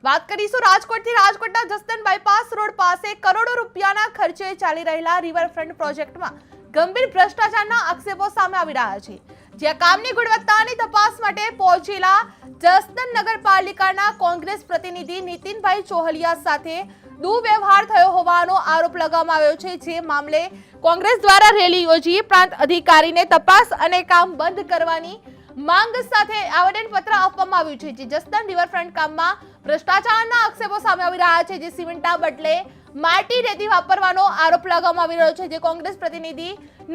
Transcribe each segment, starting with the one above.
વાત કરીશું રાજકોટથી। રાજકોટના જસદણ બાયપાસ રોડ પાસે કરોડો રૂપિયાના ખર્ચે ચાલી રહેલા રિવરફ્રન્ટ પ્રોજેક્ટમાં ગંભીર ભ્રષ્ટાચારના આક્ષેપો સામે આવી રહ્યા છે। જ્યાં કામની ગુણવત્તાની તપાસ માટે પહોંચેલા જસદણ નગરપાલિકાના કોંગ્રેસ પ્રતિનિધિ નીતિનભાઈ ચોહલિયા સાથે દુર્વ્યવહાર થયો હોવાનો આરોપ લગાવવામાં આવ્યો છે। જે મામલે કોંગ્રેસ દ્વારા રેલી યોજી પ્રાંત અધિકારીને તપાસ અને કામ બંધ કરવાની માંગ સાથે આવેદનપત્ર આપવામાં આવ્યું છે। જે જસદણ રિવરફ્રન્ટ કામમાં ભ્રષ્ટાચારના આક્ષેપો સામે આવી રહ્યા છે। જે સિમેન્ટના બદલે માટી રેતી વાપરવાનો આરોપ લગાવવામાં આવી રહ્યો છે। જે કોંગ્રેસ પ્રતિનિધિ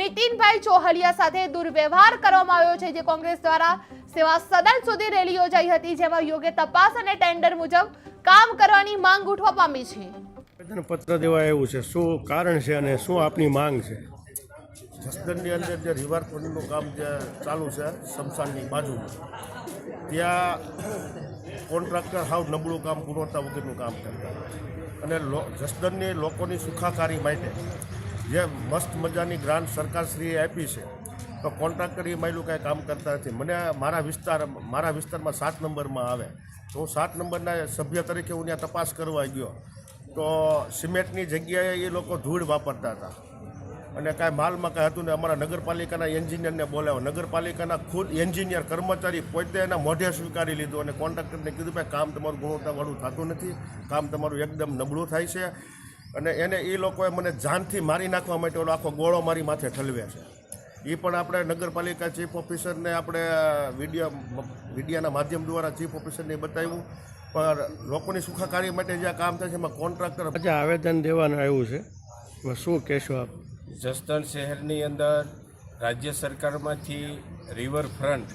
નીતિનભાઈ ચોહલિયા સાથે દુર્વ્યવહાર કરવામાં આવ્યો છે। જે કોંગ્રેસ દ્વારા સેવા સદન સુધી રેલી યોજાઈ હતી, જેમાં યોગ્ય તપાસ અને ટેન્ડર મુજબ કામ કરવાની માંગ ઉઠવા પામી છે। આવેદનપત્ર દેવા આવ્યું છે, શું કારણ છે અને શું આપની માંગ છે? જસદણની અંદર જે રિવરફ્રન્ટનું કામ જે ચાલુ છે શમશાનની બાજુમાં, ત્યાં કોન્ટ્રાક્ટર હાવ નબળું કામ, ગુણવત્તા વગરનું કામ કરતા અને જસદણની લોકોની સુખાકારી માટે જે મસ્ત મજાની ગ્રાન્ટ સરકારશ્રીએ આપી છે, તો કોન્ટ્રાક્ટર એ માયલું કાંઈ કામ કરતા નથી। મને મારા વિસ્તારમાં 7 નંબરમાં આવે તો હું 7 નંબરના સભ્ય તરીકે હું ત્યાં તપાસ કરવા ગયો તો સિમેન્ટની જગ્યાએ એ લોકો ધૂળ વાપરતા હતા અને કાંઈ માલમાં કાંઈ હતું ને। અમારા નગરપાલિકાના એન્જિનિયરને બોલાવ્યો, નગરપાલિકાના ખુદ એન્જિનિયર કર્મચારી પોતે એના મોઢે સ્વીકારી લીધું અને કોન્ટ્રાક્ટરને કીધું ભાઈ કામ તમારું ગુણવત્તાવાળું થતું નથી, કામ તમારું એકદમ નબળું થાય છે। અને એને એ લોકોએ મને જાનથી મારી નાખવા માટે ઓલો આખો ગોળો મારી માથે ઠલવે છે। એ પણ આપણે નગરપાલિકા ચીફ ઓફિસરને આપણે મીડિયાના માધ્યમ દ્વારા ચીફ ઓફિસરને બતાવ્યું, પણ લોકોની સુખાકારી માટે જે કામ થાય છે એમાં કોન્ટ્રાક્ટર આજે આવેદન દેવાનું આવ્યું છે, એમાં શું કહેશો આપ? જસદણ શહેરની અંદર રાજ્ય સરકારમાંથી રિવરફ્રન્ટ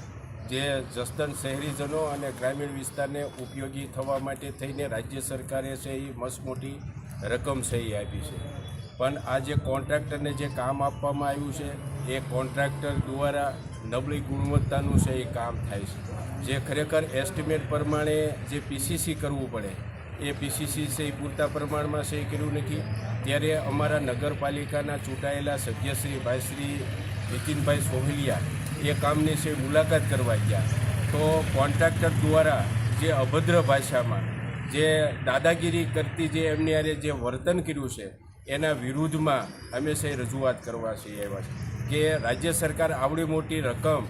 જે જસદણ શહેરીજનો અને ગ્રામીણ વિસ્તારને ઉપયોગી થવા માટે થઈને રાજ્ય સરકારે છે એ મસ્ત મોટી રકમ છે એ આપી છે, પણ આ જે કોન્ટ્રાક્ટરને જે કામ આપવામાં આવ્યું છે એ કોન્ટ્રાક્ટર દ્વારા નબળી ગુણવત્તાનું છે એ કામ થાય છે। જે ખરેખર એસ્ટિમેટ પ્રમાણે જે પીસીસી કરવું પડે એ પીસીસી છે એ પૂરતા પ્રમાણમાં છે એ કર્યું નથી। ત્યારે અમારા નગરપાલિકાના ચૂંટાયેલા સભ્યશ્રી ભાઈશ્રી નીતિનભાઈ ચોહલિયા એ કામની છે મુલાકાત કરવા ગયા, તો કોન્ટ્રાક્ટર દ્વારા જે અભદ્ર ભાષામાં જે દાદાગીરી કરતી જે એમની હારે જે વર્તન કર્યું છે એના વિરુદ્ધમાં અમે છે રજૂઆત કરવા છીએ આવ્યા છે કે રાજ્ય સરકાર આવડી મોટી રકમ